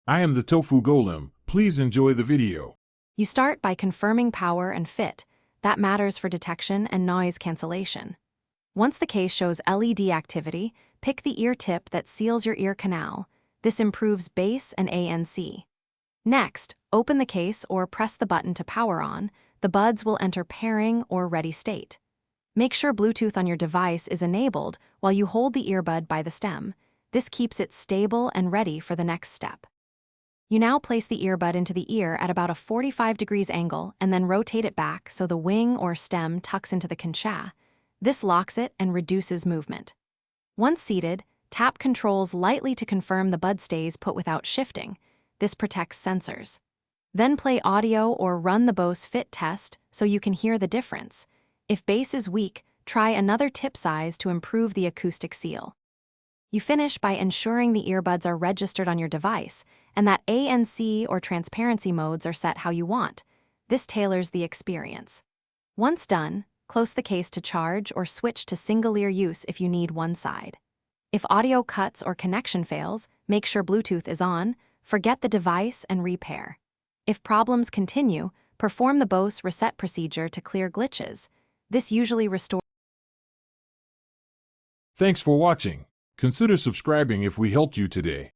I am the Tofu Golem. Please enjoy the video. You start by confirming power and fit. That matters for detection and noise cancellation. Once the case shows LED activity, pick the ear tip that seals your ear canal. This improves bass and ANC. Next, open the case or press the button to power on. The buds will enter pairing or ready state. Make sure Bluetooth on your device is enabled while you hold the earbud by the stem. This keeps it stable and ready for the next step. You now place the earbud into the ear at about a 45 degrees angle and then rotate it back so the wing or stem tucks into the concha. This locks it and reduces movement. Once seated, tap controls lightly to confirm the bud stays put without shifting. This protects sensors. Then play audio or run the Bose fit test so you can hear the difference. If bass is weak, try another tip size to improve the acoustic seal. You finish by ensuring the earbuds are registered on your device and that ANC or transparency modes are set how you want. This tailors the experience. Once done, close the case to charge or switch to single-ear use if you need one side. If audio cuts or connection fails, make sure Bluetooth is on, forget the device and repair. If problems continue, perform the Bose reset procedure to clear glitches. This usually restores. Thanks for watching. Consider subscribing if we helped you today.